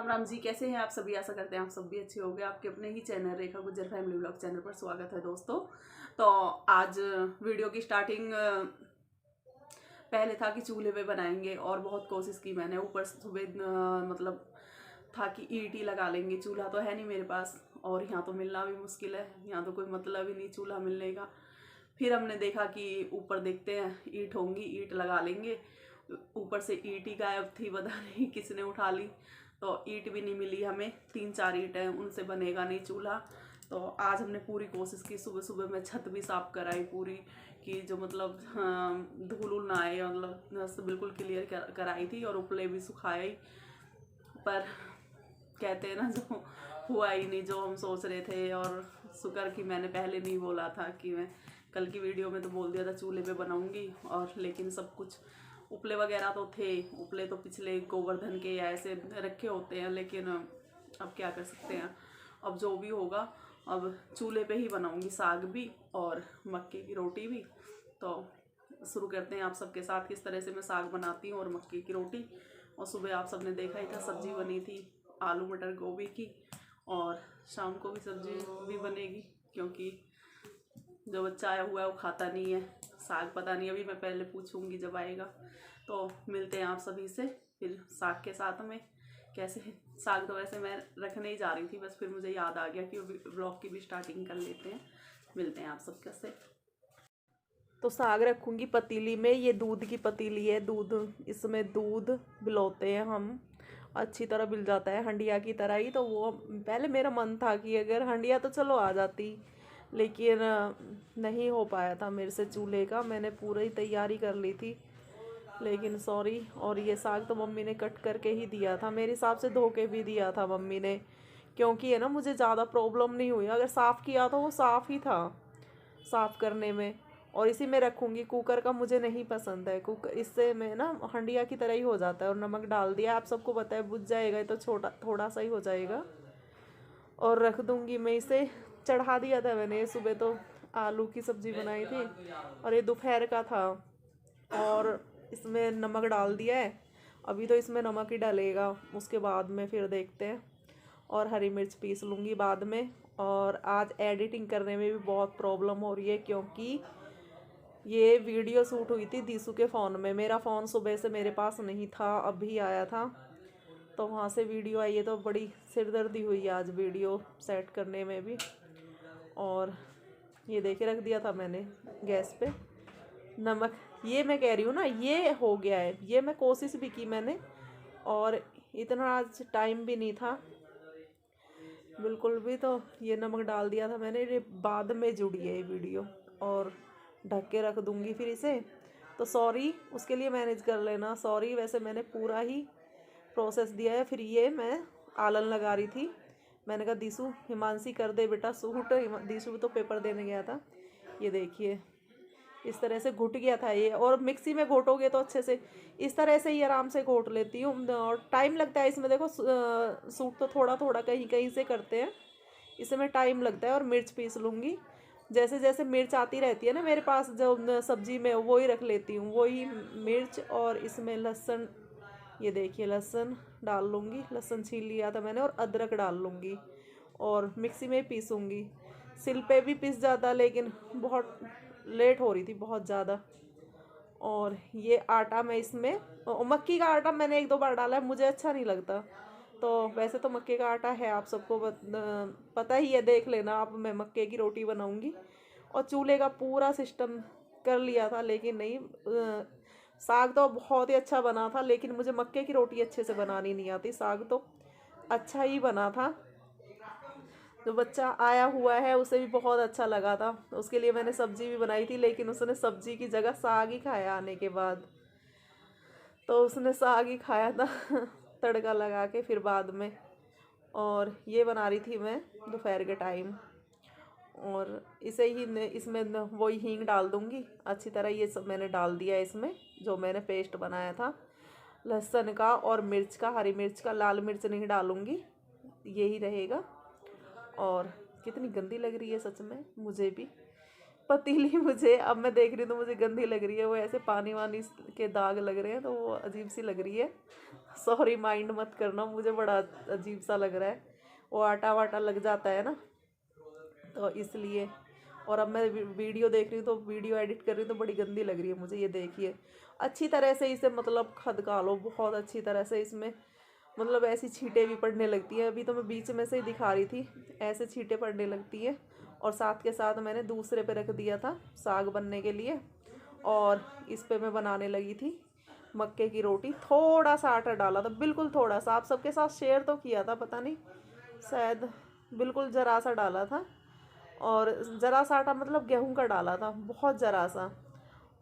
राम राम जी, कैसे हैं आप सभी। आशा करते हैं आप सब भी अच्छे होंगे। आपके अपने ही चैनल रेखा गुज्जर फैमिली व्लॉग चैनल पर स्वागत है दोस्तों। तो आज वीडियो की स्टार्टिंग पहले था कि चूल्हे पे बनाएंगे और बहुत कोशिश की मैंने। ऊपर सुबह मतलब था कि ईंट लगा लेंगे, चूल्हा तो है नहीं मेरे पास और यहाँ तो मिलना भी मुश्किल है, यहाँ तो कोई मतलब ही नहीं चूल्हा मिलने का। फिर हमने देखा कि ऊपर देखते हैं ईंट होंगी, ईंट लगा लेंगे। ऊपर से ईंट ही गायब थी, पता नहीं किसने उठा ली, तो ईंट भी नहीं मिली हमें। 3-4 ईंट हैं, उनसे बनेगा नहीं चूल्हा। तो आज हमने पूरी कोशिश की, सुबह सुबह मैं छत भी साफ कराई पूरी, कि जो मतलब धूल उल ना आए, मतलब बिल्कुल क्लियर कराई थी और उपले भी सुखाई। पर कहते हैं ना, जो हुआ ही नहीं जो हम सोच रहे थे। और शुक्र कि मैंने पहले नहीं बोला था, कि मैं कल की वीडियो में तो बोल दिया था चूल्हे पे बनाऊंगी, और लेकिन सब कुछ उपले वगैरह तो थे। उपले तो पिछले गोवर्धन के या ऐसे रखे होते हैं, लेकिन अब क्या कर सकते हैं। अब जो भी होगा, अब चूल्हे पे ही बनाऊंगी, साग भी और मक्के की रोटी भी। तो शुरू करते हैं आप सबके साथ किस तरह से मैं साग बनाती हूँ और मक्के की रोटी। और सुबह आप सबने देखा ही था, सब्जी बनी थी आलू मटर गोभी की, और शाम को भी सब्जी भी बनेगी, क्योंकि जो बच्चा आया हुआ है वो खाता नहीं है साग। पता नहीं, अभी मैं पहले पूछूंगी जब आएगा। तो मिलते हैं आप सभी से फिर साग के साथ में। कैसे साग तो वैसे मैं रखने ही जा रही थी, बस फिर मुझे याद आ गया कि ब्लॉग की भी स्टार्टिंग कर लेते हैं। मिलते हैं आप सबके से। तो साग रखूंगी पतीली में। ये दूध की पतीली है, दूध, इसमें दूध भिगोते हैं हम, अच्छी तरह मिल जाता है हंडिया की तरह ही। तो वो पहले मेरा मन था कि अगर हंडिया तो चलो आ जाती, लेकिन नहीं हो पाया था मेरे से चूल्हे का। मैंने पूरी तैयारी कर ली थी, लेकिन सॉरी। और ये साग तो मम्मी ने कट करके ही दिया था, मेरे हिसाब से धो के भी दिया था मम्मी ने, क्योंकि है ना मुझे ज़्यादा प्रॉब्लम नहीं हुई। अगर साफ़ किया तो वो साफ़ ही था साफ़ करने में। और इसी में रखूँगी। कुकर का मुझे नहीं पसंद है कुकर, इससे मैं ना हंडिया की तरह ही हो जाता है। और नमक डाल दिया, आप सबको पता है बुझ जाएगा तो छोटा थोड़ा सा ही हो जाएगा। और रख दूँगी मैं इसे। चढ़ा दिया था मैंने सुबह, तो आलू की सब्ज़ी बनाई थी और ये दोपहर का था। और इसमें नमक डाल दिया है, अभी तो इसमें नमक ही डालेगा, उसके बाद में फिर देखते हैं। और हरी मिर्च पीस लूँगी बाद में। और आज एडिटिंग करने में भी बहुत प्रॉब्लम हो रही है, क्योंकि ये वीडियो शूट हुई थी दीसू के फ़ोन में। मेरा फ़ोन सुबह से मेरे पास नहीं था, अभी आया था, तो वहाँ से वीडियो आई है। तो बड़ी सिरदर्दी हुई आज वीडियो सेट करने में भी। और ये देखे रख दिया था मैंने गैस पे नमक। ये मैं कह रही हूँ ना, ये हो गया है, ये मैं कोशिश भी की मैंने, और इतना आज टाइम भी नहीं था बिल्कुल भी। तो ये नमक डाल दिया था मैंने, ये बाद में जुड़ी है ये वीडियो। और ढक के रख दूँगी फिर इसे। तो सॉरी, उसके लिए मैनेज कर लेना। सॉरी, वैसे मैंने पूरा ही प्रोसेस दिया है। फिर ये मैं आलन लगा रही थी, मैंने कहा दीसू हिमांशी कर दे बेटा सूट। दीसू तो पेपर देने गया था। ये देखिए इस तरह से घुट गया था ये। और मिक्सी में घोटोगे तो अच्छे से, इस तरह से ही आराम से घोट लेती हूँ। और टाइम लगता है इसमें, देखो सूट तो थोड़ा थोड़ा कहीं कहीं से करते हैं, इसमें टाइम लगता है। और मिर्च पीस लूँगी, जैसे जैसे मिर्च आती रहती है ना मेरे पास जो सब्जी में, वो ही रख लेती हूँ, वही मिर्च। और इसमें लहसुन, ये देखिए लहसुन डाल लूँगी, लहसुन छील लिया था मैंने। और अदरक डाल लूँगी और मिक्सी में पीसूँगी। सिल पे भी पिस जाता, लेकिन बहुत लेट हो रही थी बहुत ज़्यादा। और ये आटा मैं इसमें, मक्की का आटा मैंने 1-2 बार डाला है, मुझे अच्छा नहीं लगता। तो वैसे तो मक्के का आटा है, आप सबको पता ही है, देख लेना आप। मैं मक्के की रोटी बनाऊंगी। और चूल्हे का पूरा सिस्टम कर लिया था, लेकिन नहीं, साग तो बहुत ही अच्छा बना था, लेकिन मुझे मक्के की रोटी अच्छे से बनानी नहीं आती। साग तो अच्छा ही बना था, जो बच्चा आया हुआ है उसे भी बहुत अच्छा लगा था। उसके लिए मैंने सब्जी भी बनाई थी, लेकिन उसने सब्जी की जगह साग ही खाया आने के बाद। तो उसने साग ही खाया था तड़का लगा के फिर बाद में। और ये बना रही थी मैं दोपहर के टाइम। और इसे ही इसमें वही हींग डाल दूँगी अच्छी तरह। ये सब मैंने डाल दिया इसमें, जो मैंने पेस्ट बनाया था लहसुन का और मिर्च का, हरी मिर्च का। लाल मिर्च नहीं डालूँगी, यही रहेगा। और कितनी गंदी लग रही है सच में मुझे भी, पतीली मुझे अब मैं देख रही हूँ तो मुझे गंदी लग रही है, वो ऐसे पानी वानी के दाग लग रहे हैं तो वो अजीब सी लग रही है। सॉरी, माइंड मत करना, मुझे बड़ा अजीब सा लग रहा है, वो आटा वाटा लग जाता है ना, तो इसलिए। और अब मैं वीडियो देख रही हूँ तो वीडियो एडिट कर रही हूँ तो बड़ी गंदी लग रही है मुझे। ये देखिए, अच्छी तरह से इसे मतलब खदका लो बहुत अच्छी तरह से, इसमें मतलब ऐसी छींटे भी पड़ने लगती है। अभी तो मैं बीच में से ही दिखा रही थी, ऐसे छींटे पड़ने लगती है। और साथ के साथ मैंने दूसरे पे रख दिया था साग बनने के लिए, और इस पे मैं बनाने लगी थी मक्के की रोटी। थोड़ा सा आटा डाला था, बिल्कुल थोड़ा सा, आप सबके साथ शेयर तो किया था, पता नहीं शायद बिल्कुल ज़रा सा डाला था। और ज़रा सा आटा मतलब गेहूं का डाला था, बहुत ज़रा सा।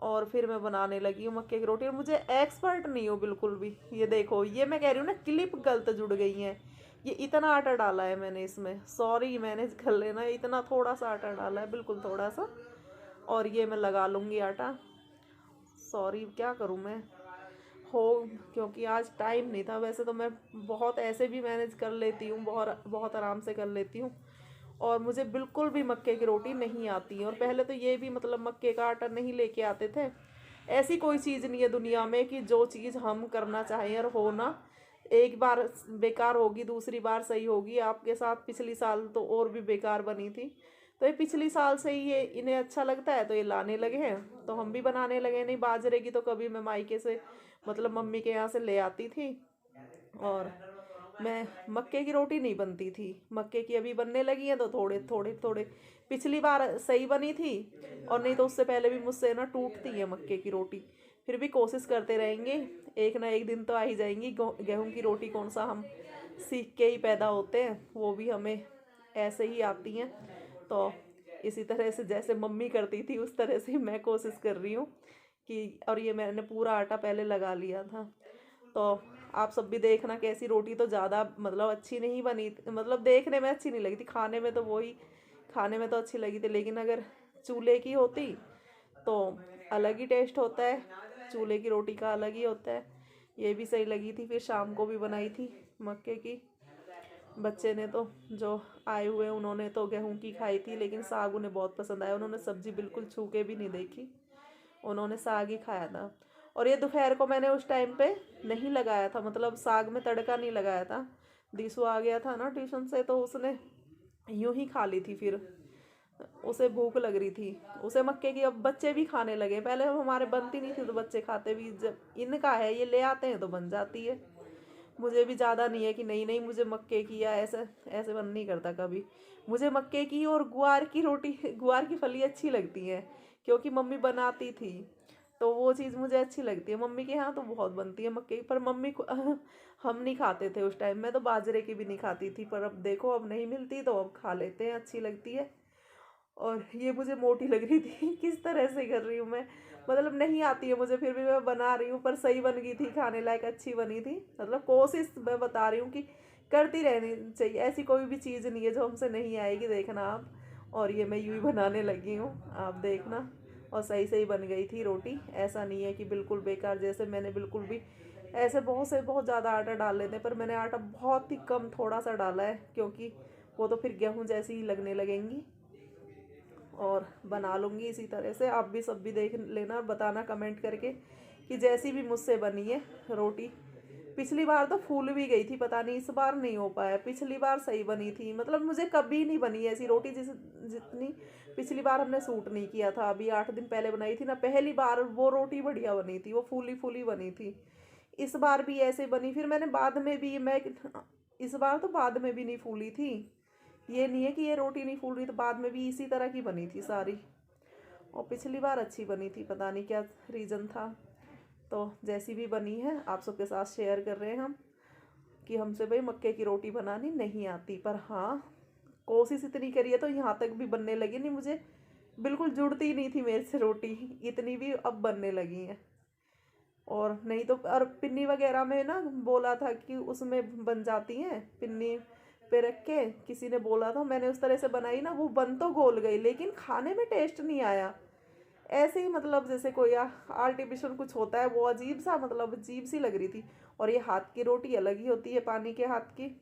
और फिर मैं बनाने लगी हूँ मक्के की रोटी, और मुझे एक्सपर्ट नहीं हूँ बिल्कुल भी। ये देखो, ये मैं कह रही हूँ ना, क्लिप गलत जुड़ गई हैं। ये इतना आटा डाला है मैंने इसमें, सॉरी मैनेज कर लेना, इतना थोड़ा सा आटा डाला है, बिल्कुल थोड़ा सा। और ये मैं लगा लूँगी आटा, सॉरी क्या करूँ मैं, हो क्योंकि आज टाइम नहीं था। वैसे तो मैं बहुत ऐसे भी मैनेज कर लेती हूँ, बहुत बहुत आराम से कर लेती हूँ। और मुझे बिल्कुल भी मक्के की रोटी नहीं आती है। और पहले तो ये भी मतलब मक्के का आटा नहीं लेके आते थे। ऐसी कोई चीज़ नहीं है दुनिया में कि जो चीज़ हम करना चाहें और हो ना, एक बार बेकार होगी दूसरी बार सही होगी। आपके साथ पिछली साल तो और भी बेकार बनी थी, तो ये पिछली साल से ही ये इन्हें अच्छा लगता है तो ये लाने लगे हैं, तो हम भी बनाने लगे। नहीं बाजरे की तो कभी मैं मायके से मतलब मम्मी के यहाँ से ले आती थी। और मैं मक्के की रोटी नहीं बनती थी, मक्के की अभी बनने लगी है तो थोड़े थोड़े थोड़े। पिछली बार सही बनी थी, और नहीं तो उससे पहले भी मुझसे ना टूटती है मक्के की रोटी। फिर भी कोशिश करते रहेंगे, एक ना एक दिन तो आ ही जाएंगी। गेहूं की रोटी कौन सा हम सीख के ही पैदा होते हैं, वो भी हमें ऐसे ही आती हैं। तो इसी तरह से जैसे मम्मी करती थी उस तरह से मैं कोशिश कर रही हूँ कि। और ये मैंने पूरा आटा पहले लगा लिया था। तो आप सब भी देखना कैसी रोटी तो ज़्यादा मतलब अच्छी नहीं बनी, मतलब देखने में अच्छी नहीं लगी थी, खाने में तो वही, खाने में तो अच्छी लगी थी। लेकिन अगर चूल्हे की होती तो अलग ही टेस्ट होता है, चूल्हे की रोटी का अलग ही होता है। ये भी सही लगी थी। फिर शाम को भी बनाई थी मक्के की, बच्चे ने तो जो आए हुए उन्होंने तो गेहूं की खाई थी, लेकिन साग उन्हें बहुत पसंद आया। उन्होंने सब्जी बिल्कुल छू के भी नहीं देखी, उन्होंने साग ही खाया था। और ये दोपहर को मैंने उस टाइम पे नहीं लगाया था, मतलब साग में तड़का नहीं लगाया था। दीसू आ गया था ना ट्यूशन से, तो उसने यूं ही खा ली थी। फिर उसे भूख लग रही थी, उसे मक्के की। अब बच्चे भी खाने लगे, पहले हमारे बनती नहीं थी तो बच्चे खाते भी। जब इनका है ये ले आते हैं तो बन जाती है। मुझे भी ज़्यादा नहीं है कि नहीं नहीं मुझे मक्के की या ऐसे ऐसे मन नहीं करता कभी। मुझे मक्के की और गुआर की रोटी गुआर की फली अच्छी लगती है, क्योंकि मम्मी बनाती थी तो वो चीज़ मुझे अच्छी लगती है। मम्मी के यहाँ तो बहुत बनती है मक्के की, पर मम्मी को हम नहीं खाते थे उस टाइम। मैं तो बाजरे की भी नहीं खाती थी, पर अब देखो अब नहीं मिलती तो अब खा लेते हैं, अच्छी लगती है। और ये मुझे मोटी लग रही थी किस तरह से कर रही हूँ मैं, मतलब नहीं आती है मुझे, फिर भी मैं बना रही हूँ। पर सही बन गई थी, खाने लायक अच्छी बनी थी। मतलब कोशिश मैं बता रही हूँ कि करती रहनी चाहिए, ऐसी कोई भी चीज़ नहीं है जो हमसे नहीं आएगी, देखना आप। और ये मैं यूँ ही बनाने लगी हूँ, आप देखना। और सही सही बन गई थी रोटी, ऐसा नहीं है कि बिल्कुल बेकार। जैसे मैंने बिल्कुल भी ऐसे बहुत से बहुत ज़्यादा आटा डाल लेते हैं, पर मैंने आटा बहुत ही कम थोड़ा सा डाला है, क्योंकि वो तो फिर गेहूँ जैसी ही लगने लगेंगी। और बना लूँगी इसी तरह से। आप भी सब भी देख लेना और बताना कमेंट करके कि जैसी भी मुझसे बनी है रोटी। पिछली बार तो फूल भी गई थी, पता नहीं इस बार नहीं हो पाया। पिछली बार सही बनी थी, मतलब मुझे कभी नहीं बनी ऐसी रोटी जितनी पिछली बार हमने सूट नहीं किया था। अभी 8 दिन पहले बनाई थी ना, पहली बार वो रोटी बढ़िया बनी थी, वो फूली फूली बनी थी। इस बार भी ऐसे बनी। फिर मैंने बाद में भी मैं इस बार तो बाद में भी नहीं फूली थी। ये नहीं है कि ये रोटी नहीं फूल रही, तो बाद में भी इसी तरह की बनी थी सारी। और पिछली बार अच्छी बनी थी, पता नहीं क्या रीज़न था। तो जैसी भी बनी है आप सबके साथ शेयर कर रहे हैं हम, कि हमसे भाई मक्के की रोटी बनानी नहीं आती, पर हाँ कोशिश इतनी करी है तो यहाँ तक भी बनने लगी। नहीं मुझे बिल्कुल जुड़ती ही नहीं थी मेरे से रोटी, इतनी भी अब बनने लगी हैं। और नहीं तो और पिन्नी वगैरह में ना बोला था कि उसमें बन जाती हैं, पिन्नी पे रख के किसी ने बोला था, मैंने उस तरह से बनाई ना, वो बन तो गोल गई लेकिन खाने में टेस्ट नहीं आया। ऐसे ही मतलब जैसे कोई आर्टिफिशियल कुछ होता है, वो अजीब सा मतलब अजीब सी लग रही थी। और ये हाथ की रोटी अलग ही होती है पानी के हाथ की।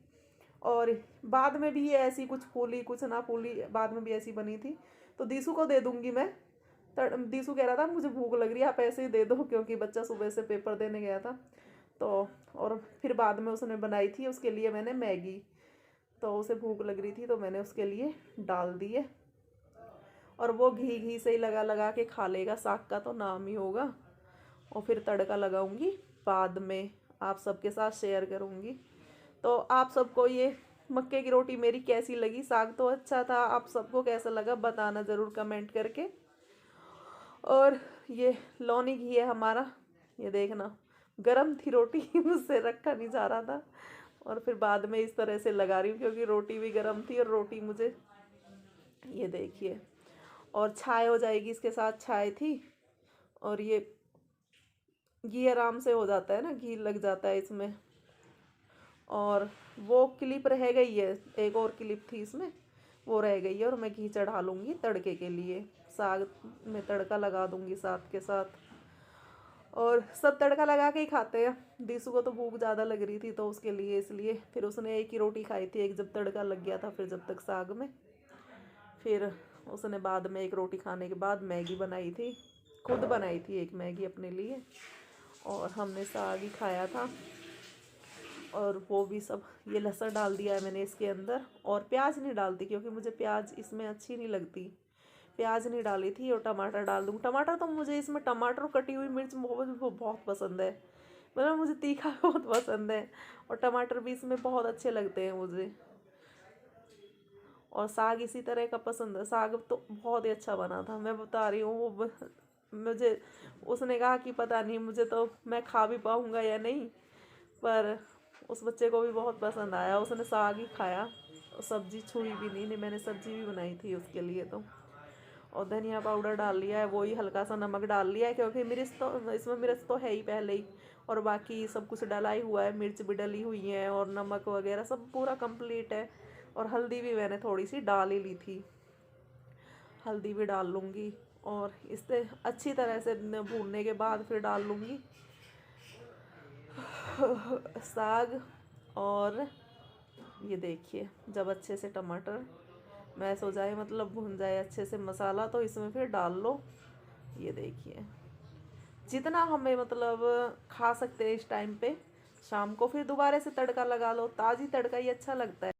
और बाद में भी ये ऐसी कुछ फूली कुछ ना फूली, बाद में भी ऐसी बनी थी। तो दीसू को दे दूंगी मैं, दीसू कह रहा था मुझे भूख लग रही है, आप ऐसे ही दे दो, क्योंकि बच्चा सुबह से पेपर देने गया था। तो और फिर बाद में उसने बनाई थी उसके लिए मैंने मैगी, तो उसे भूख लग रही थी तो मैंने उसके लिए डाल दी है। और वो घी घी से ही लगा लगा के खा लेगा, साग का तो नाम ही होगा। और फिर तड़का लगाऊंगी बाद में, आप सबके साथ शेयर करूंगी। तो आप सबको ये मक्के की रोटी मेरी कैसी लगी, साग तो अच्छा था, आप सबको कैसा लगा बताना ज़रूर कमेंट करके। और ये लौनी घी है हमारा, ये देखना गरम थी रोटी मुझसे रखा नहीं जा रहा था, और फिर बाद में इस तरह से लगा रही हूँ क्योंकि रोटी भी गरम थी। और रोटी मुझे, ये देखिए, और छाय हो जाएगी इसके साथ, छाय थी। और ये घी आराम से हो जाता है ना, घी लग जाता है इसमें। और वो क्लिप रह गई है, एक और क्लिप थी इसमें, वो रह गई है। और मैं घी चढ़ा लूँगी तड़के के लिए, साग में तड़का लगा दूँगी साथ के साथ। और सब तड़का लगा के ही खाते हैं। दीसू को तो भूख ज़्यादा लग रही थी तो उसके लिए, इसलिए फिर उसने एक ही रोटी खाई थी, एक जब तड़का लग गया था, फिर जब तक साग में, फिर उसने बाद में एक रोटी खाने के बाद मैगी बनाई थी, खुद बनाई थी एक मैगी अपने लिए, और हमने साग ही खाया था। और वो भी सब, ये लहसुन डाल दिया है मैंने इसके अंदर, और प्याज नहीं डालती क्योंकि मुझे प्याज इसमें अच्छी नहीं लगती, प्याज नहीं डाली थी। और टमाटर डाल दूँ, टमाटर तो मुझे इसमें टमाटर और कटी हुई मिर्च बहुत पसंद है, मतलब मुझे तीखा बहुत पसंद है, और टमाटर भी इसमें बहुत अच्छे लगते हैं मुझे। और साग इसी तरह का पसंद है, साग तो बहुत ही अच्छा बना था, मैं बता रही हूँ। वो मुझे उसने कहा कि पता नहीं मुझे तो मैं खा भी पाऊँगा या नहीं, पर उस बच्चे को भी बहुत पसंद आया, उसने साग ही खाया, सब्जी छुई भी नहीं मैंने सब्जी भी बनाई थी उसके लिए तो। और धनिया पाउडर डाल लिया है, वही हल्का सा नमक डाल लिया है क्योंकि मिर्च तो इसमें, मिर्च तो है ही पहले ही, और बाकी सब कुछ डला ही हुआ है, मिर्च भी डली हुई है और नमक वगैरह सब पूरा कंप्लीट है। और हल्दी भी मैंने थोड़ी सी डाल ही ली थी, हल्दी भी डाल लूँगी। और इससे अच्छी तरह से भूनने के बाद फिर डाल लूँगी साग। और ये देखिए, जब अच्छे से टमाटर मैश हो जाए, मतलब भुन जाए अच्छे से मसाला, तो इसमें फिर डाल लो। ये देखिए, जितना हमें मतलब खा सकते हैं इस टाइम पे, शाम को फिर दोबारा से तड़का लगा लो, ताज़ी तड़का ही अच्छा लगता है।